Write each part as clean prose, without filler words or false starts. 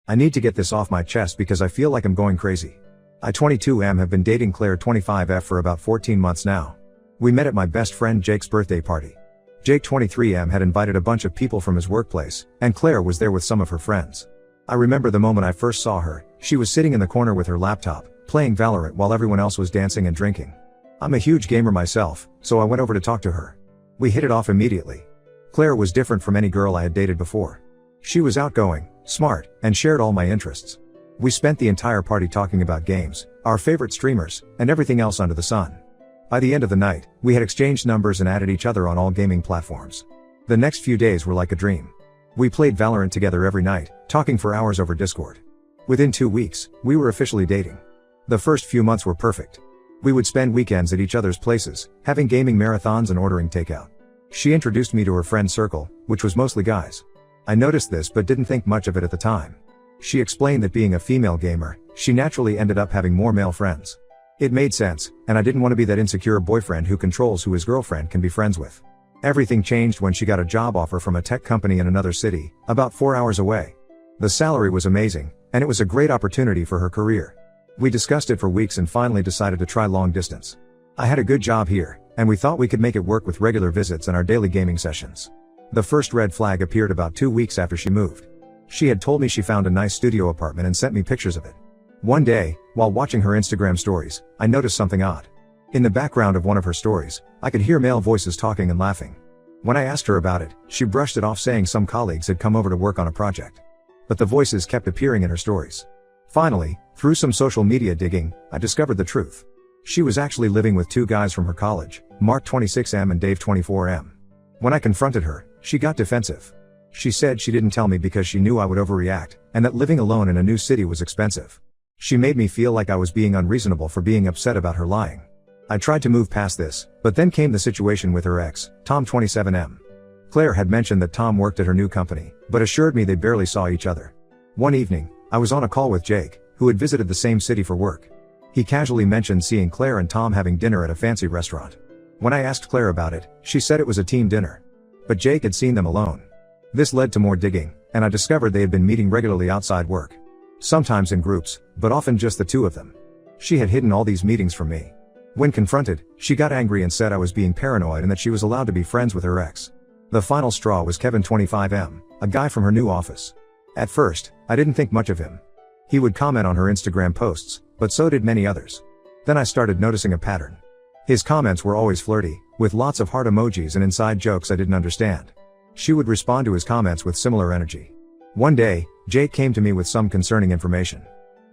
I need to get this off my chest because I feel like I'm going crazy. I 22M have been dating Claire 25F for about 14 months now. We met at my best friend Jake's birthday party. Jake 23M had invited a bunch of people from his workplace, and Claire was there with some of her friends. I remember the moment I first saw her. She was sitting in the corner with her laptop, playing Valorant while everyone else was dancing and drinking. I'm a huge gamer myself, so I went over to talk to her. We hit it off immediately. Claire was different from any girl I had dated before. She was outgoing, smart, and shared all my interests. We spent the entire party talking about games, our favorite streamers, and everything else under the sun. By the end of the night, we had exchanged numbers and added each other on all gaming platforms. The next few days were like a dream. We played Valorant together every night, talking for hours over Discord. Within 2 weeks, we were officially dating. The first few months were perfect. We would spend weekends at each other's places, having gaming marathons and ordering takeout. She introduced me to her friend circle, which was mostly guys. I noticed this but didn't think much of it at the time. She explained that being a female gamer, she naturally ended up having more male friends. It made sense, and I didn't want to be that insecure boyfriend who controls who his girlfriend can be friends with. Everything changed when she got a job offer from a tech company in another city, about 4 hours away. The salary was amazing, and it was a great opportunity for her career. We discussed it for weeks and finally decided to try long distance. I had a good job here, and we thought we could make it work with regular visits and our daily gaming sessions. The first red flag appeared about 2 weeks after she moved. She had told me she found a nice studio apartment and sent me pictures of it. One day, while watching her Instagram stories, I noticed something odd. In the background of one of her stories, I could hear male voices talking and laughing. When I asked her about it, she brushed it off saying some colleagues had come over to work on a project. But the voices kept appearing in her stories. Finally, through some social media digging, I discovered the truth. She was actually living with 2 guys from her college, Mark 26M and Dave 24M. When I confronted her, she got defensive. She said she didn't tell me because she knew I would overreact, and that living alone in a new city was expensive. She made me feel like I was being unreasonable for being upset about her lying. I tried to move past this, but then came the situation with her ex, Tom 27M. Claire had mentioned that Tom worked at her new company, but assured me they barely saw each other. One evening, I was on a call with Jake, who had visited the same city for work. He casually mentioned seeing Claire and Tom having dinner at a fancy restaurant. When I asked Claire about it, she said it was a team dinner. But Jake had seen them alone. This led to more digging, and I discovered they had been meeting regularly outside work. Sometimes in groups, but often just the 2 of them. She had hidden all these meetings from me. When confronted, she got angry and said I was being paranoid and that she was allowed to be friends with her ex. The final straw was Kevin 25M, a guy from her new office. At first, I didn't think much of him. He would comment on her Instagram posts, but so did many others. Then I started noticing a pattern. His comments were always flirty, with lots of heart emojis and inside jokes I didn't understand. She would respond to his comments with similar energy. One day, Jake came to me with some concerning information.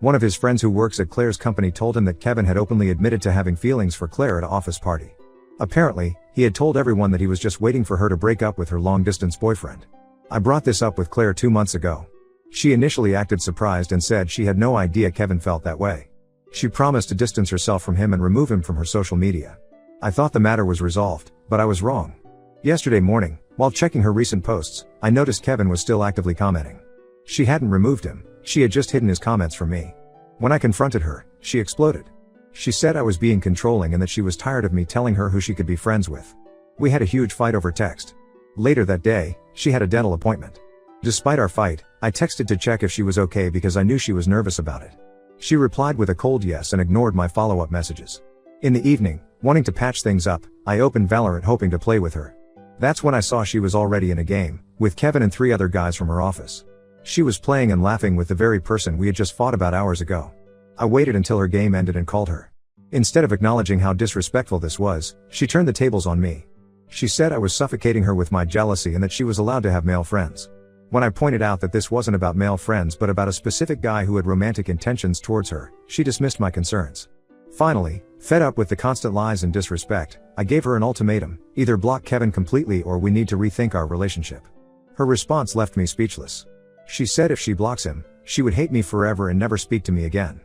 One of his friends who works at Claire's company told him that Kevin had openly admitted to having feelings for Claire at an office party. Apparently, he had told everyone that he was just waiting for her to break up with her long-distance boyfriend. I brought this up with Claire 2 months ago. She initially acted surprised and said she had no idea Kevin felt that way. She promised to distance herself from him and remove him from her social media. I thought the matter was resolved, but I was wrong. Yesterday morning, while checking her recent posts, I noticed Kevin was still actively commenting. She hadn't removed him, she had just hidden his comments from me. When I confronted her, she exploded. She said I was being controlling and that she was tired of me telling her who she could be friends with. We had a huge fight over text. Later that day, she had a dental appointment. Despite our fight, I texted to check if she was okay because I knew she was nervous about it. She replied with a cold yes and ignored my follow-up messages. In the evening, wanting to patch things up, I opened Valorant hoping to play with her. That's when I saw she was already in a game, with Kevin and 3 other guys from her office. She was playing and laughing with the very person we had just fought about hours ago. I waited until her game ended and called her. Instead of acknowledging how disrespectful this was, she turned the tables on me. She said I was suffocating her with my jealousy and that she was allowed to have male friends. When I pointed out that this wasn't about male friends but about a specific guy who had romantic intentions towards her, she dismissed my concerns. Finally, fed up with the constant lies and disrespect, I gave her an ultimatum: either block Kevin completely or we need to rethink our relationship. Her response left me speechless. She said if she blocks him, she would hate me forever and never speak to me again.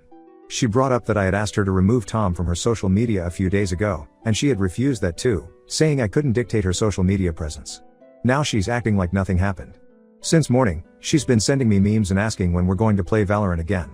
She brought up that I had asked her to remove Tom from her social media a few days ago, and she had refused that too, saying I couldn't dictate her social media presence. Now she's acting like nothing happened. Since morning, she's been sending me memes and asking when we're going to play Valorant again.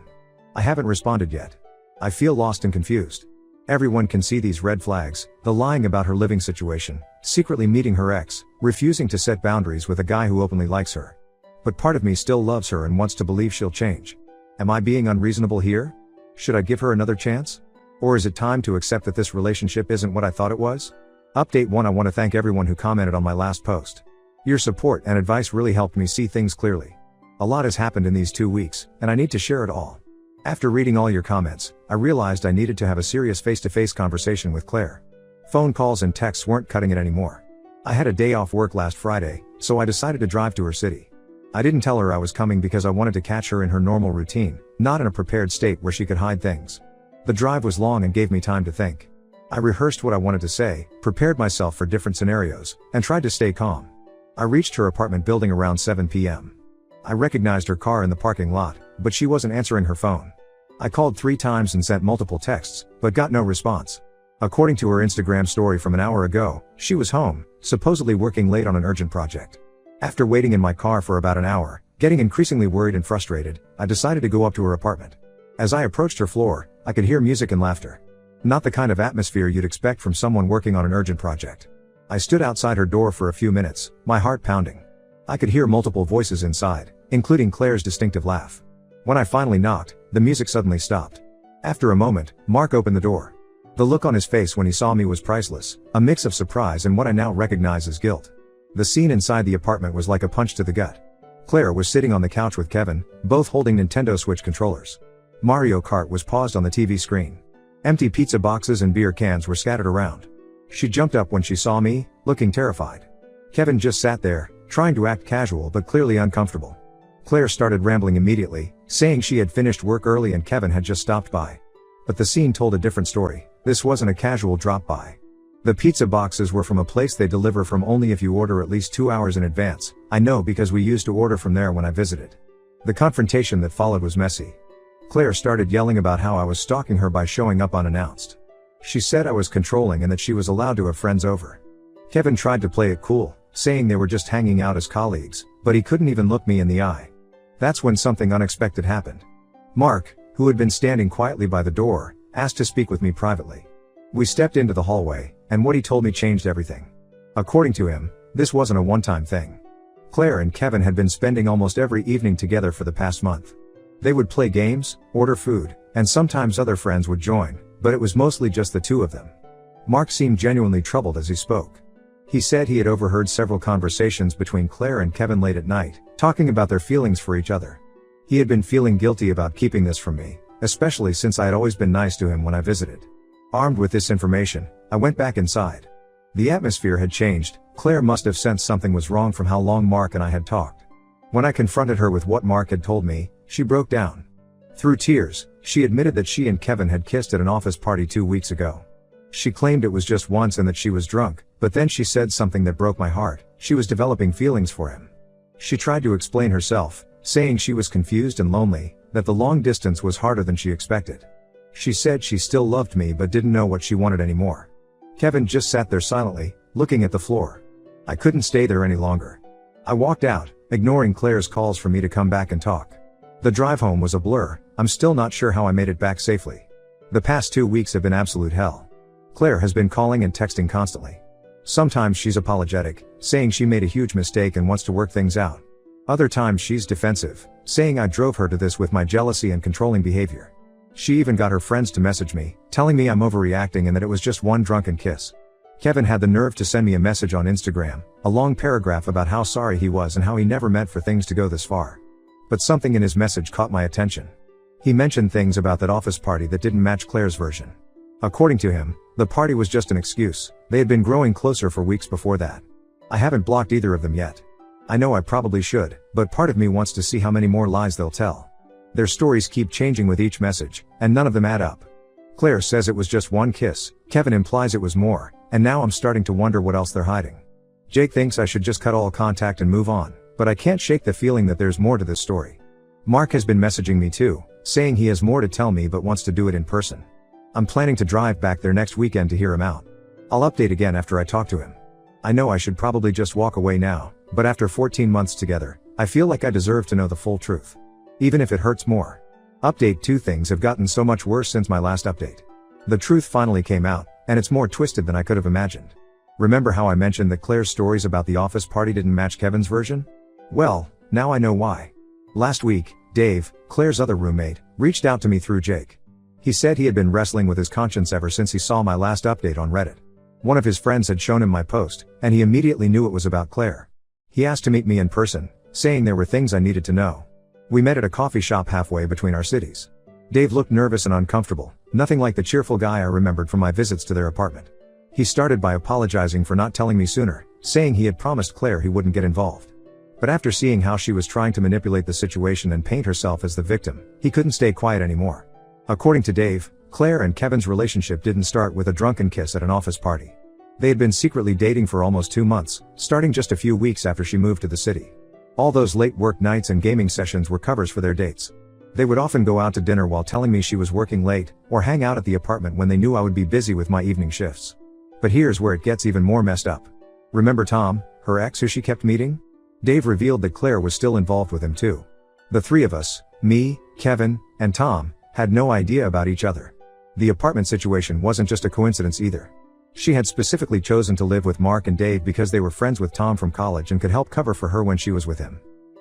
I haven't responded yet. I feel lost and confused. Everyone can see these red flags: the lying about her living situation, secretly meeting her ex, refusing to set boundaries with a guy who openly likes her. But part of me still loves her and wants to believe she'll change. Am I being unreasonable here? Should I give her another chance? Or is it time to accept that this relationship isn't what I thought it was? Update 1. I want to thank everyone who commented on my last post. Your support and advice really helped me see things clearly. A lot has happened in these 2 weeks, and I need to share it all. After reading all your comments, I realized I needed to have a serious face-to-face conversation with Claire. Phone calls and texts weren't cutting it anymore. I had a day off work last Friday, so I decided to drive to her city. I didn't tell her I was coming because I wanted to catch her in her normal routine, not in a prepared state where she could hide things. The drive was long and gave me time to think. I rehearsed what I wanted to say, prepared myself for different scenarios, and tried to stay calm. I reached her apartment building around 7 p.m. I recognized her car in the parking lot, but she wasn't answering her phone. I called 3 times and sent multiple texts, but got no response. According to her Instagram story from an hour ago, she was home, supposedly working late on an urgent project. After waiting in my car for about an hour, getting increasingly worried and frustrated, I decided to go up to her apartment. As I approached her floor, I could hear music and laughter. Not the kind of atmosphere you'd expect from someone working on an urgent project. I stood outside her door for a few minutes, my heart pounding. I could hear multiple voices inside, including Claire's distinctive laugh. When I finally knocked, the music suddenly stopped. After a moment, Mark opened the door. The look on his face when he saw me was priceless, a mix of surprise and what I now recognize as guilt. The scene inside the apartment was like a punch to the gut. Claire was sitting on the couch with Kevin, both holding Nintendo Switch controllers. Mario Kart was paused on the TV screen. Empty pizza boxes and beer cans were scattered around. She jumped up when she saw me, looking terrified. Kevin just sat there, trying to act casual but clearly uncomfortable. Claire started rambling immediately, saying she had finished work early and Kevin had just stopped by. But the scene told a different story. This wasn't a casual drop-by. The pizza boxes were from a place they deliver from only if you order at least 2 hours in advance. I know because we used to order from there when I visited. The confrontation that followed was messy. Claire started yelling about how I was stalking her by showing up unannounced. She said I was controlling and that she was allowed to have friends over. Kevin tried to play it cool, saying they were just hanging out as colleagues, but he couldn't even look me in the eye. That's when something unexpected happened. Mark, who had been standing quietly by the door, asked to speak with me privately. We stepped into the hallway, and what he told me changed everything. According to him, this wasn't a one-time thing. Claire and Kevin had been spending almost every evening together for the past month. They would play games, order food, and sometimes other friends would join, but it was mostly just the two of them. Mark seemed genuinely troubled as he spoke. He said he had overheard several conversations between Claire and Kevin late at night, talking about their feelings for each other. He had been feeling guilty about keeping this from me, especially since I had always been nice to him when I visited. Armed with this information, I went back inside. The atmosphere had changed. Claire must have sensed something was wrong from how long Mark and I had talked. When I confronted her with what Mark had told me, she broke down. Through tears, she admitted that she and Kevin had kissed at an office party 2 weeks ago. She claimed it was just once and that she was drunk, but then she said something that broke my heart. She was developing feelings for him. She tried to explain herself, saying she was confused and lonely, that the long distance was harder than she expected. She said she still loved me but didn't know what she wanted anymore. Kevin just sat there silently, looking at the floor. I couldn't stay there any longer. I walked out, ignoring Claire's calls for me to come back and talk. The drive home was a blur. I'm still not sure how I made it back safely. The past 2 weeks have been absolute hell. Claire has been calling and texting constantly. Sometimes she's apologetic, saying she made a huge mistake and wants to work things out. Other times she's defensive, saying I drove her to this with my jealousy and controlling behavior. She even got her friends to message me, telling me I'm overreacting and that it was just one drunken kiss. Kevin had the nerve to send me a message on Instagram, a long paragraph about how sorry he was and how he never meant for things to go this far. But something in his message caught my attention. He mentioned things about that office party that didn't match Claire's version. According to him, the party was just an excuse. They had been growing closer for weeks before that. I haven't blocked either of them yet. I know I probably should, but part of me wants to see how many more lies they'll tell. Their stories keep changing with each message, and none of them add up. Claire says it was just one kiss, Kevin implies it was more, and now I'm starting to wonder what else they're hiding. Jake thinks I should just cut all contact and move on, but I can't shake the feeling that there's more to this story. Mark has been messaging me too, saying he has more to tell me but wants to do it in person. I'm planning to drive back there next weekend to hear him out. I'll update again after I talk to him. I know I should probably just walk away now, but after 14 months together, I feel like I deserve to know the full truth. Even if it hurts more. Update 2. Things have gotten so much worse since my last update. The truth finally came out, and it's more twisted than I could have imagined. Remember how I mentioned that Claire's stories about the office party didn't match Kevin's version? Well, Now I know why. Last week, Dave, Claire's other roommate, reached out to me through Jake. He said he had been wrestling with his conscience ever since he saw my last update on Reddit. One of his friends had shown him my post, and he immediately knew it was about Claire. He asked to meet me in person, saying there were things I needed to know. We met at a coffee shop halfway between our cities. Dave looked nervous and uncomfortable, nothing like the cheerful guy I remembered from my visits to their apartment. He started by apologizing for not telling me sooner, saying he had promised Claire he wouldn't get involved. But after seeing how she was trying to manipulate the situation and paint herself as the victim, he couldn't stay quiet anymore. According to Dave, Claire and Kevin's relationship didn't start with a drunken kiss at an office party. They had been secretly dating for almost 2 months, starting just a few weeks after she moved to the city. All those late work nights and gaming sessions were covers for their dates. They would often go out to dinner while telling me she was working late, or hang out at the apartment when they knew I would be busy with my evening shifts. But here's where it gets even more messed up. Remember Tom, her ex who she kept meeting? Dave revealed that Claire was still involved with him too. The three of us, me, Kevin, and Tom, had no idea about each other. The apartment situation wasn't just a coincidence either. She had specifically chosen to live with Mark and Dave because they were friends with Tom from college and could help cover for her when she was with him.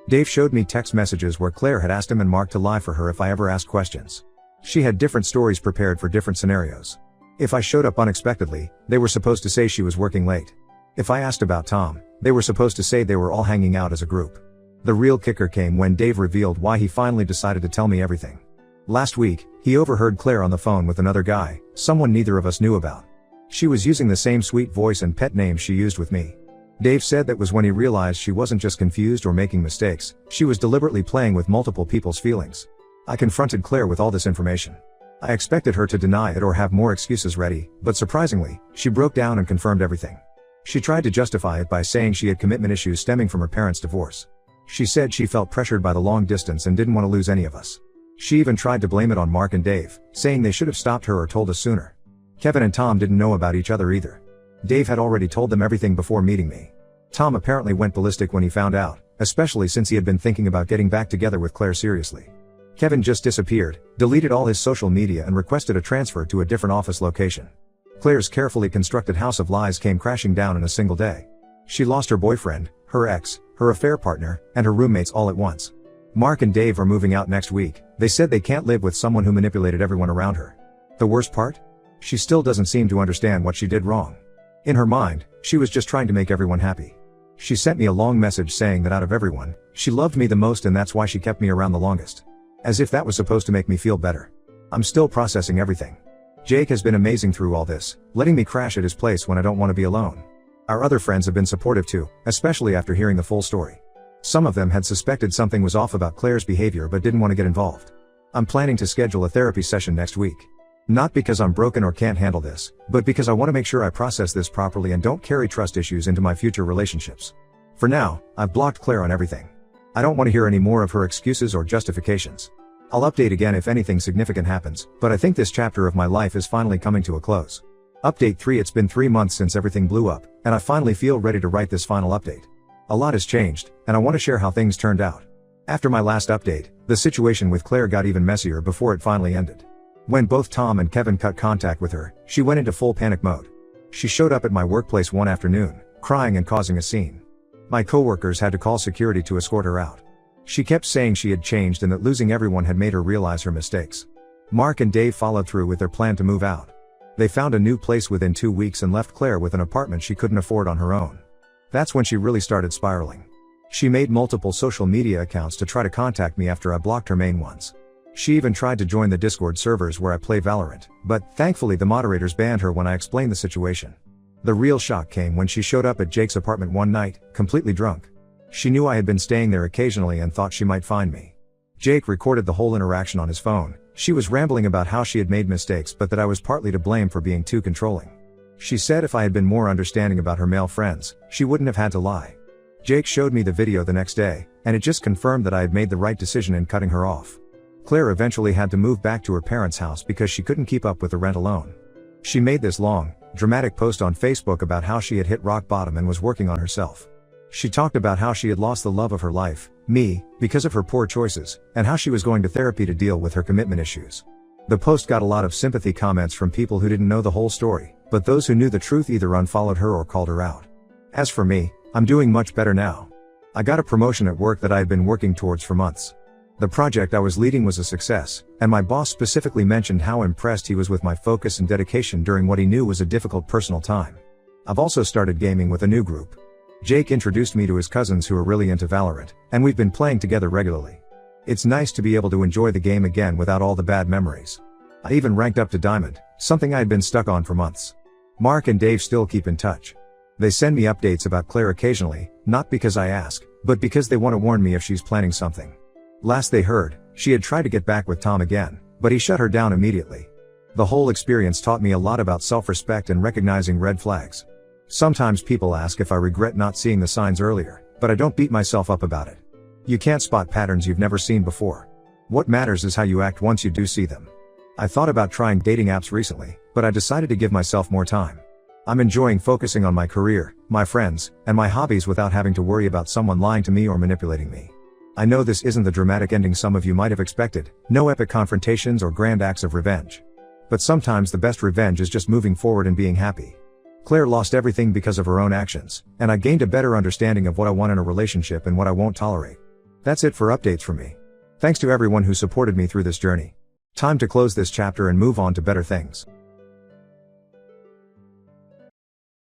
Dave showed me text messages where Claire had asked him and Mark to lie for her if I ever asked questions. She had different stories prepared for different scenarios. If I showed up unexpectedly, they were supposed to say she was working late. If I asked about Tom, they were supposed to say they were all hanging out as a group. The real kicker came when Dave revealed why he finally decided to tell me everything. Last week, he overheard Claire on the phone with another guy, someone neither of us knew about. She was using the same sweet voice and pet name she used with me. Dave said that was when he realized she wasn't just confused or making mistakes, she was deliberately playing with multiple people's feelings. I confronted Claire with all this information. I expected her to deny it or have more excuses ready, but surprisingly, she broke down and confirmed everything. She tried to justify it by saying she had commitment issues stemming from her parents' divorce. She said she felt pressured by the long distance and didn't want to lose any of us. She even tried to blame it on Mark and Dave, saying they should have stopped her or told us sooner. Kevin and Tom didn't know about each other either. Dave had already told them everything before meeting me. Tom apparently went ballistic when he found out, especially since he had been thinking about getting back together with Claire seriously. Kevin just disappeared, deleted all his social media and requested a transfer to a different office location. Claire's carefully constructed house of lies came crashing down in a single day. She lost her boyfriend, her ex, her affair partner, and her roommates all at once. Mark and Dave are moving out next week. They said they can't live with someone who manipulated everyone around her. The worst part? She still doesn't seem to understand what she did wrong. In her mind, she was just trying to make everyone happy. She sent me a long message saying that out of everyone, she loved me the most and that's why she kept me around the longest. As if that was supposed to make me feel better. I'm still processing everything. Jake has been amazing through all this, letting me crash at his place when I don't want to be alone. Our other friends have been supportive too, especially after hearing the full story. Some of them had suspected something was off about Claire's behavior but didn't want to get involved. I'm planning to schedule a therapy session next week. Not because I'm broken or can't handle this, but because I want to make sure I process this properly and don't carry trust issues into my future relationships. For now, I've blocked Claire on everything. I don't want to hear any more of her excuses or justifications. I'll update again if anything significant happens, but I think this chapter of my life is finally coming to a close. Update 3. It's been 3 months since everything blew up, and I finally feel ready to write this final update. A lot has changed, and I want to share how things turned out. After my last update, the situation with Claire got even messier before it finally ended. When both Tom and Kevin cut contact with her, she went into full panic mode. She showed up at my workplace one afternoon, crying and causing a scene. My coworkers had to call security to escort her out. She kept saying she had changed and that losing everyone had made her realize her mistakes. Mark and Dave followed through with their plan to move out. They found a new place within 2 weeks and left Claire with an apartment she couldn't afford on her own. That's when she really started spiraling. She made multiple social media accounts to try to contact me after I blocked her main ones. She even tried to join the Discord servers where I play Valorant, but thankfully the moderators banned her when I explained the situation. The real shock came when she showed up at Jake's apartment one night, completely drunk. She knew I had been staying there occasionally and thought she might find me. Jake recorded the whole interaction on his phone. She was rambling about how she had made mistakes but that I was partly to blame for being too controlling. She said if I had been more understanding about her male friends, she wouldn't have had to lie. Jake showed me the video the next day, and it just confirmed that I had made the right decision in cutting her off. Claire eventually had to move back to her parents' house because she couldn't keep up with the rent alone. She made this long, dramatic post on Facebook about how she had hit rock bottom and was working on herself. She talked about how she had lost the love of her life, me, because of her poor choices, and how she was going to therapy to deal with her commitment issues. The post got a lot of sympathy comments from people who didn't know the whole story, but those who knew the truth either unfollowed her or called her out. As for me, I'm doing much better now. I got a promotion at work that I had been working towards for months. The project I was leading was a success, and my boss specifically mentioned how impressed he was with my focus and dedication during what he knew was a difficult personal time. I've also started gaming with a new group. Jake introduced me to his cousins who are really into Valorant, and we've been playing together regularly. It's nice to be able to enjoy the game again without all the bad memories. I even ranked up to Diamond, something I had been stuck on for months. Mark and Dave still keep in touch. They send me updates about Claire occasionally, not because I ask, but because they want to warn me if she's planning something. Last they heard, she had tried to get back with Tom again, but he shut her down immediately. The whole experience taught me a lot about self-respect and recognizing red flags. Sometimes people ask if I regret not seeing the signs earlier, but I don't beat myself up about it. You can't spot patterns you've never seen before. What matters is how you act once you do see them. I thought about trying dating apps recently, but I decided to give myself more time. I'm enjoying focusing on my career, my friends, and my hobbies without having to worry about someone lying to me or manipulating me. I know this isn't the dramatic ending some of you might have expected, no epic confrontations or grand acts of revenge. But sometimes the best revenge is just moving forward and being happy. Claire lost everything because of her own actions, and I gained a better understanding of what I want in a relationship and what I won't tolerate. That's it for updates from me. Thanks to everyone who supported me through this journey. Time to close this chapter and move on to better things.